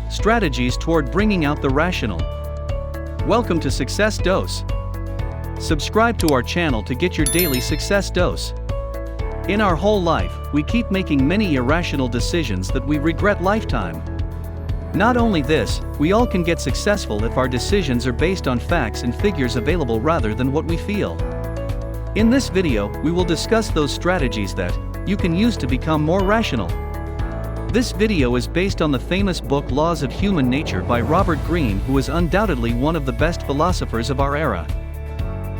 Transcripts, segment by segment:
Strategies toward bringing out the rational. Welcome to Success Dose. Subscribe to our channel to get your daily success dose. In our whole life, we keep making many irrational decisions that we regret lifetime. Not only this, we all can get successful if our decisions are based on facts and figures available rather than what we feel. In this video, we will discuss those strategies that you can use to become more rational. This video is based on the famous book Laws of Human Nature by Robert Greene, who is undoubtedly one of the best philosophers of our era.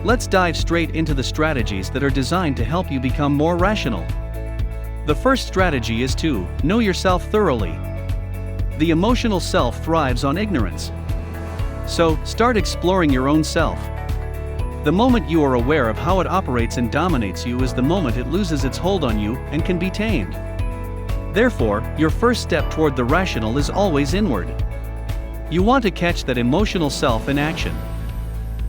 Let's dive straight into the strategies that are designed to help you become more rational. The first strategy is to know yourself thoroughly. The emotional self thrives on ignorance. So, start exploring your own self. The moment you are aware of how it operates and dominates you is the moment it loses its hold on you and can be tamed. Therefore, your first step toward the rational is always inward. You want to catch that emotional self in action.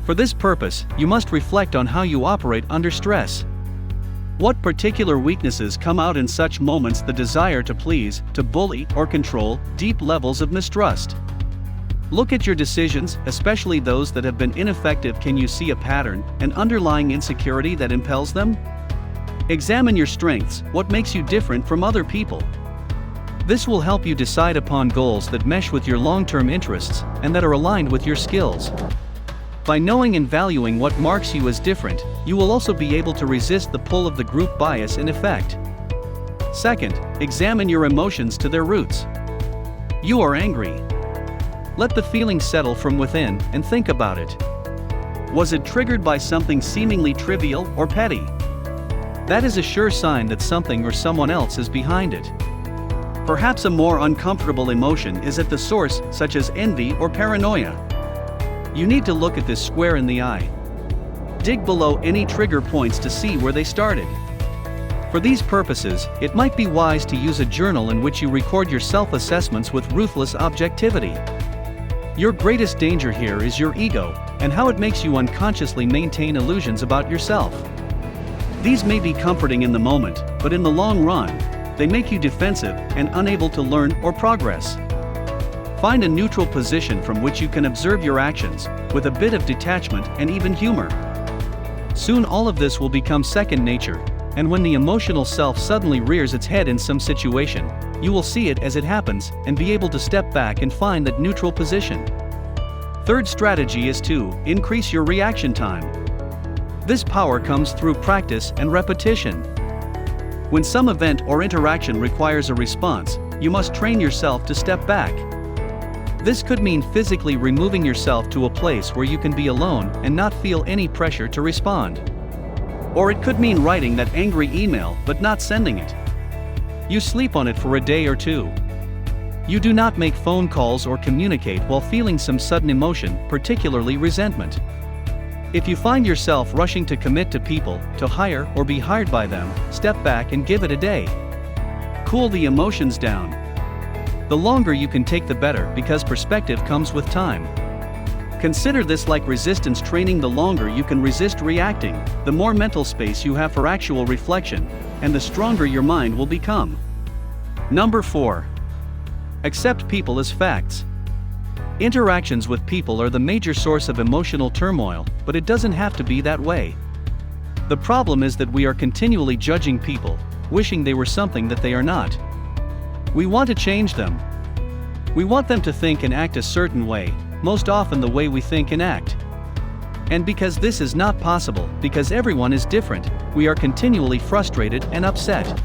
For this purpose, you must reflect on how you operate under stress. What particular weaknesses come out in such moments? The desire to please, to bully, or control, deep levels of mistrust. Look at your decisions, especially those that have been ineffective. Can you see a pattern, an underlying insecurity that impels them? Examine your strengths, what makes you different from other people. This will help you decide upon goals that mesh with your long-term interests and that are aligned with your skills. By knowing and valuing what marks you as different, you will also be able to resist the pull of the group bias in effect. Second, examine your emotions to their roots. You are angry. Let the feeling settle from within and think about it. Was it triggered by something seemingly trivial or petty? That is a sure sign that something or someone else is behind it. Perhaps a more uncomfortable emotion is at the source, such as envy or paranoia. You need to look at this square in the eye. Dig below any trigger points to see where they started. For these purposes, it might be wise to use a journal in which you record your self-assessments with ruthless objectivity. Your greatest danger here is your ego, and how it makes you unconsciously maintain illusions about yourself. These may be comforting in the moment, but in the long run, they make you defensive and unable to learn or progress. Find a neutral position from which you can observe your actions, with a bit of detachment and even humor. Soon all of this will become second nature, and when the emotional self suddenly rears its head in some situation, you will see it as it happens and be able to step back and find that neutral position. Third strategy is to increase your reaction time. This power comes through practice and repetition. When some event or interaction requires a response, you must train yourself to step back. This could mean physically removing yourself to a place where you can be alone and not feel any pressure to respond. Or it could mean writing that angry email but not sending it. You sleep on it for a day or two. You do not make phone calls or communicate while feeling some sudden emotion, particularly resentment. If you find yourself rushing to commit to people, to hire or be hired by them, step back and give it a day. Cool the emotions down. The longer you can take the better, because perspective comes with time. Consider this like resistance training. The longer you can resist reacting, the more mental space you have for actual reflection, and the stronger your mind will become. Number 4. Accept people as facts. Interactions with people are the major source of emotional turmoil, but it doesn't have to be that way. The problem is that we are continually judging people, wishing they were something that they are not. We want to change them. We want them to think and act a certain way, most often the way we think and act. And because this is not possible, because everyone is different, we are continually frustrated and upset.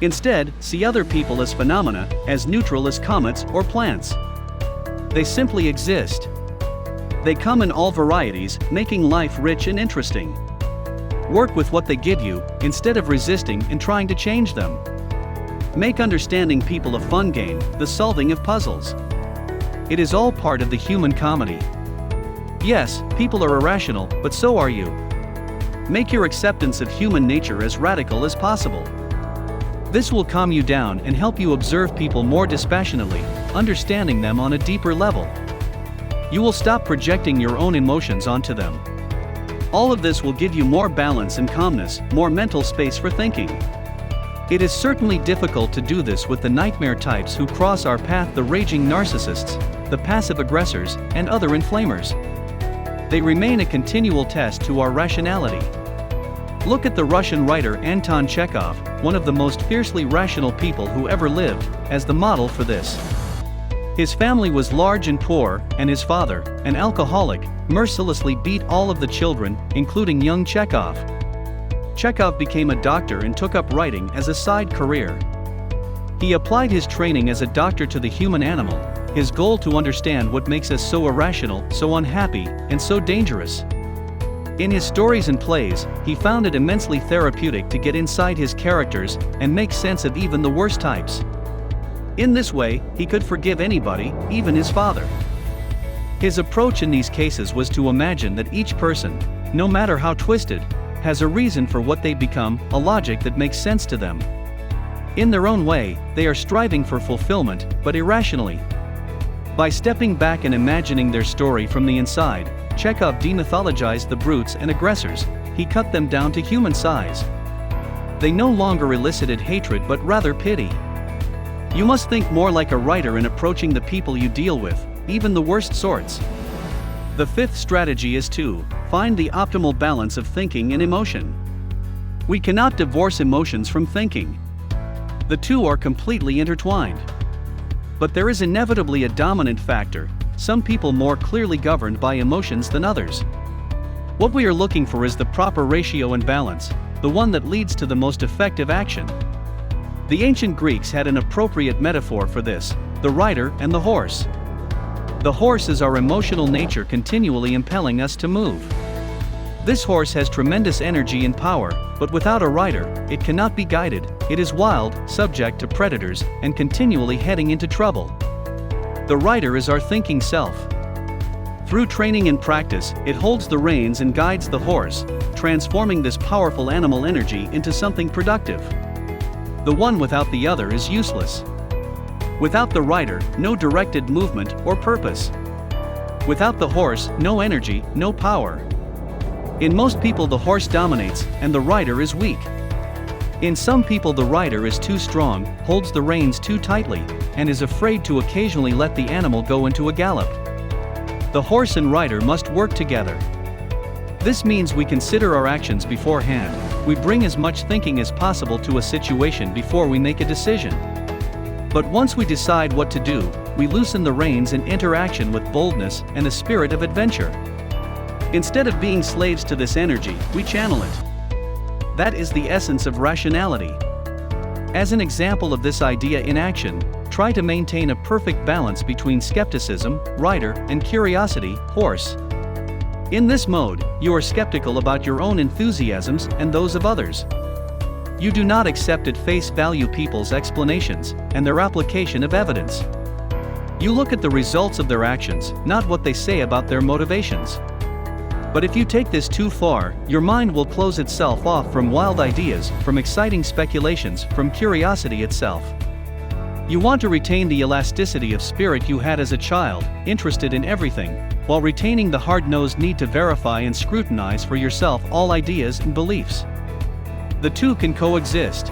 Instead, see other people as phenomena, as neutral as comets or plants. They simply exist. They come in all varieties, making life rich and interesting. Work with what they give you, instead of resisting and trying to change them. Make understanding people a fun game, the solving of puzzles. It is all part of the human comedy. Yes, people are irrational, but so are you. Make your acceptance of human nature as radical as possible. This will calm you down and help you observe people more dispassionately, understanding them on a deeper level. You will stop projecting your own emotions onto them. All of this will give you more balance and calmness, more mental space for thinking. It is certainly difficult to do this with the nightmare types who cross our path: the raging narcissists, the passive aggressors, and other inflamers. They remain a continual test to our rationality. Look at the Russian writer Anton Chekhov, one of the most fiercely rational people who ever lived, as the model for this. His family was large and poor, and his father, an alcoholic, mercilessly beat all of the children, including young Chekhov. Chekhov became a doctor and took up writing as a side career. He applied his training as a doctor to the human animal, his goal to understand what makes us so irrational, so unhappy, and so dangerous. In his stories and plays, he found it immensely therapeutic to get inside his characters and make sense of even the worst types. In this way, he could forgive anybody, even his father. His approach in these cases was to imagine that each person, no matter how twisted, has a reason for what they become, a logic that makes sense to them. In their own way, they are striving for fulfillment, but irrationally. By stepping back and imagining their story from the inside, Chekhov demythologized the brutes and aggressors. He cut them down to human size. They no longer elicited hatred but rather pity. You must think more like a writer in approaching the people you deal with, even the worst sorts. The fifth strategy is to find the optimal balance of thinking and emotion. We cannot divorce emotions from thinking. The two are completely intertwined. But there is inevitably a dominant factor, some people more clearly governed by emotions than others. What we are looking for is the proper ratio and balance, the one that leads to the most effective action. The ancient Greeks had an appropriate metaphor for this: the rider and the horse. The horse is our emotional nature continually impelling us to move. This horse has tremendous energy and power, but without a rider, it cannot be guided. It is wild, subject to predators, and continually heading into trouble. The rider is our thinking self. Through training and practice, it holds the reins and guides the horse, transforming this powerful animal energy into something productive. The one without the other is useless. Without the rider, no directed movement or purpose. Without the horse, no energy, no power. In most people, the horse dominates, and the rider is weak. In some people, the rider is too strong, holds the reins too tightly, and is afraid to occasionally let the animal go into a gallop. The horse and rider must work together. This means we consider our actions beforehand. We bring as much thinking as possible to a situation before we make a decision. But once we decide what to do, we loosen the reins and enter action with boldness and a spirit of adventure. Instead of being slaves to this energy, we channel it. That is the essence of rationality. As an example of this idea in action, try to maintain a perfect balance between skepticism, rider, and curiosity, horse. In this mode, you are skeptical about your own enthusiasms and those of others. You do not accept at face value people's explanations and their application of evidence. You look at the results of their actions, not what they say about their motivations. But if you take this too far, your mind will close itself off from wild ideas, from exciting speculations, from curiosity itself. You want to retain the elasticity of spirit you had as a child, interested in everything, while retaining the hard-nosed need to verify and scrutinize for yourself all ideas and beliefs. The two can coexist.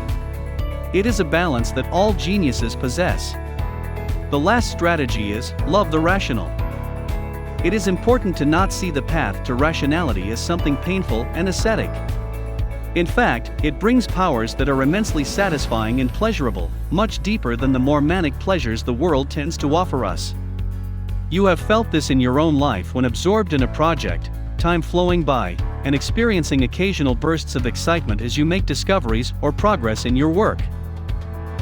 It is a balance that all geniuses possess. The last strategy is, love the rational. It is important to not see the path to rationality as something painful and ascetic. In fact, it brings powers that are immensely satisfying and pleasurable, much deeper than the more manic pleasures the world tends to offer us. You have felt this in your own life when absorbed in a project, time flowing by, and experiencing occasional bursts of excitement as you make discoveries or progress in your work.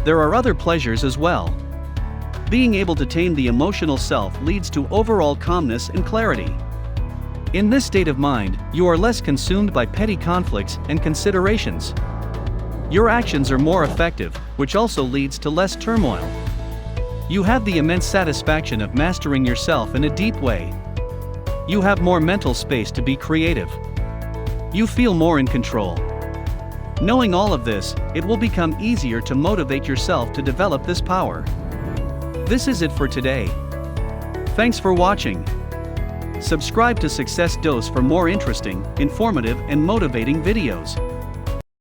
There are other pleasures as well. Being able to tame the emotional self leads to overall calmness and clarity. In this state of mind, you are less consumed by petty conflicts and considerations. Your actions are more effective, which also leads to less turmoil. You have the immense satisfaction of mastering yourself in a deep way. You have more mental space to be creative. You feel more in control. Knowing all of this, it will become easier to motivate yourself to develop this power. This is it for today. Thanks for watching. Subscribe to Success Dose for more interesting, informative, and motivating videos.